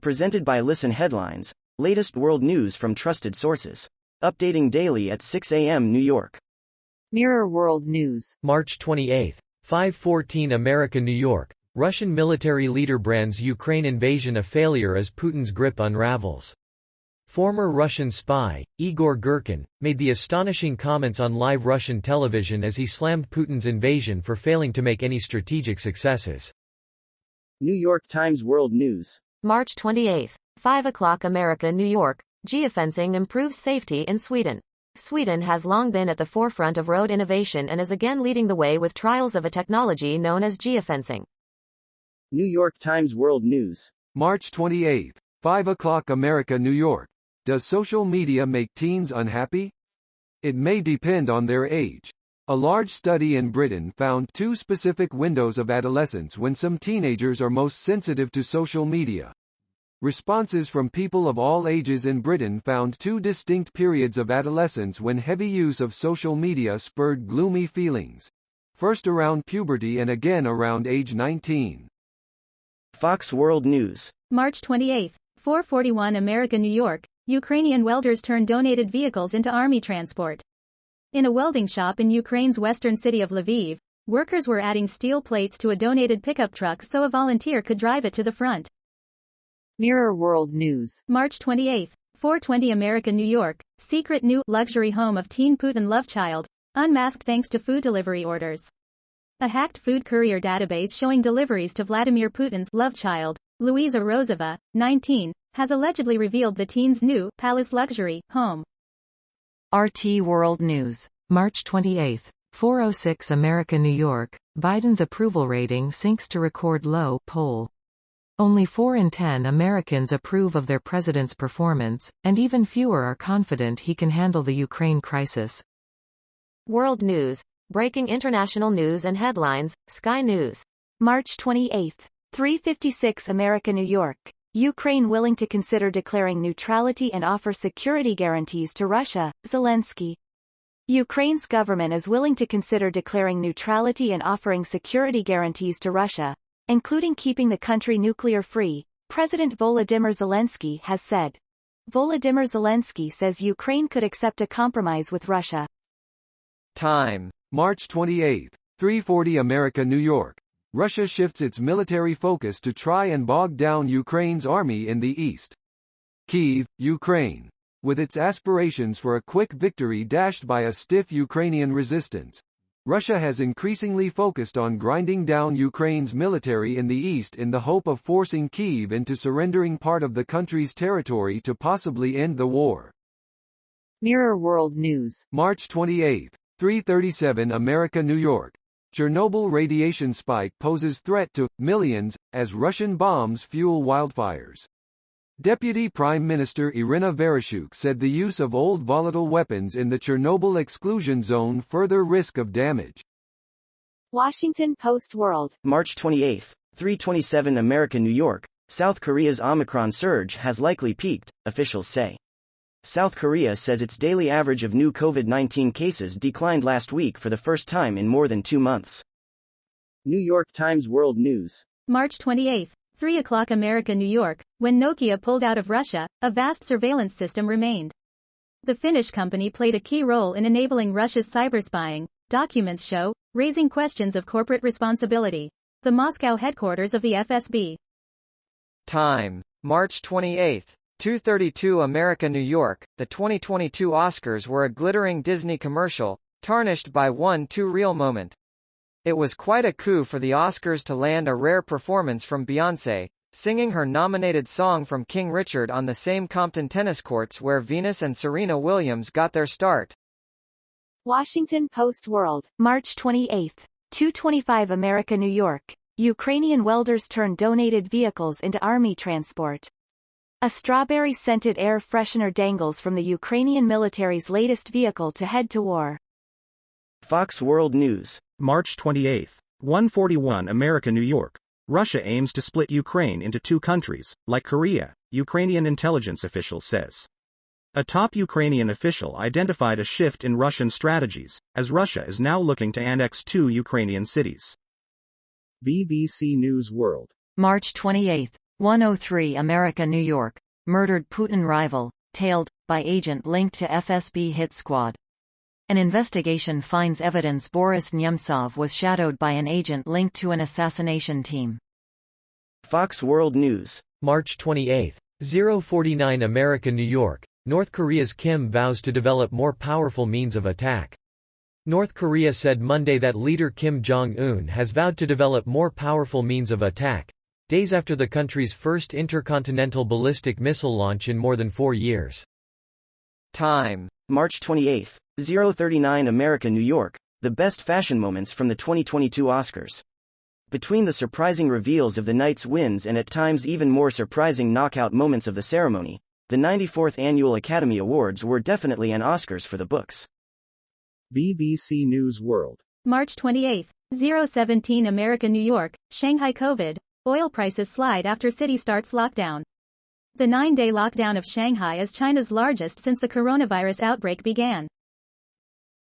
Presented by Listen Headlines, latest world news from trusted sources. Updating daily at 6 a.m. New York. Mirror World News. March 28, 5:14 America, New York. Russian military leader brands Ukraine invasion a failure as Putin's grip unravels. Former Russian spy, Igor Girkin, made the astonishing comments on live Russian television as he slammed Putin's invasion for failing to make any strategic successes. New York Times World News. March 28, 5 o'clock America, New York. Geofencing improves safety in Sweden. Sweden has long been at the forefront of road innovation and is again leading the way with trials of a technology known as geofencing. New York Times World News. March 28, 5 o'clock America, New York. Does social media make teens unhappy? It may depend on their age. A large study in Britain found two specific windows of adolescence when some teenagers are most sensitive to social media. Responses from people of all ages in Britain found two distinct periods of adolescence when heavy use of social media spurred gloomy feelings. First around puberty and again around age 19. Fox World News. March 28, 4:41 America, New York. Ukrainian welders turn donated vehicles into army transport. In a welding shop in Ukraine's western city of Lviv, workers were adding steel plates to a donated pickup truck so a volunteer could drive it to the front. Mirror World News. March 28, 4:20 America, New York. Secret new luxury home of teen Putin love child, unmasked thanks to food delivery orders. A hacked food courier database showing deliveries to Vladimir Putin's love child, Luisa Rozova, 19, has allegedly revealed the teen's new palace luxury home. RT World News. March 28, 4:06 America, New York. Biden's approval rating sinks to record low poll. Only 4 in 10 Americans approve of their president's performance, and even fewer are confident he can handle the Ukraine crisis. World News. Breaking international news and headlines. Sky News. March 28, 3:56 America, New York. Ukraine willing to consider declaring neutrality and offer security guarantees to Russia, Zelensky. Ukraine's government is willing to consider declaring neutrality and offering security guarantees to Russia, including keeping the country nuclear-free, President Volodymyr Zelensky has said. Volodymyr Zelensky says Ukraine could accept a compromise with Russia. Time. March 28, 3:40 America, New York. Russia shifts its military focus to try and bog down Ukraine's army in the east. Kyiv, Ukraine. With its aspirations for a quick victory dashed by a stiff Ukrainian resistance, Russia has increasingly focused on grinding down Ukraine's military in the east in the hope of forcing Kyiv into surrendering part of the country's territory to possibly end the war. Mirror World News. March 28, 3:37 America, New York. Chernobyl radiation spike poses threat to millions as Russian bombs fuel wildfires. Deputy Prime Minister Irina Vereshchuk said the use of old volatile weapons in the Chernobyl exclusion zone further risk of damage. Washington Post World. March 28, 3:27 America, New York. South Korea's Omicron surge has likely peaked, officials say. South Korea says its daily average of new COVID-19 cases declined last week for the first time in more than 2 months. New York Times World News. March 28, 3 o'clock America, New York. When Nokia pulled out of Russia, a vast surveillance system remained. The Finnish company played a key role in enabling Russia's cyberspying, documents show, raising questions of corporate responsibility. The Moscow headquarters of the FSB. Time. March 28, 2:32 America, New York. The 2022 Oscars were a glittering Disney commercial, tarnished by one too real moment. It was quite a coup for the Oscars to land a rare performance from Beyoncé, singing her nominated song from King Richard on the same Compton tennis courts where Venus and Serena Williams got their start. Washington Post World. March 28, 2:25 America, New York. Ukrainian welders turn donated vehicles into army transport. A strawberry-scented air freshener dangles from the Ukrainian military's latest vehicle to head to war. Fox World News. March 28, 1:41 America, New York. Russia aims to split Ukraine into 2 countries, like Korea, Ukrainian intelligence official says. A top Ukrainian official identified a shift in Russian strategies, as Russia is now looking to annex 2 Ukrainian cities. BBC News World. March 28, 103 America New York. Murdered Putin rival, tailed, by agent linked to FSB hit squad. An investigation finds evidence Boris Nemtsov was shadowed by an agent linked to an assassination team. Fox World News. March 28. 049 America New York. North Korea's Kim vows to develop more powerful means of attack. North Korea said Monday that leader Kim Jong-un has vowed to develop more powerful means of attack, days after the country's first intercontinental ballistic missile launch in more than 4 years. Time. March 28. 039 America New York. The best fashion moments from the 2022 Oscars. Between the surprising reveals of the night's wins and at times even more surprising knockout moments of the ceremony, the 94th Annual Academy Awards were definitely an Oscars for the books. BBC News World. March 28. 017 America New York. Shanghai COVID. Oil prices slide after city starts lockdown. The 9-day lockdown of Shanghai is China's largest since the coronavirus outbreak began.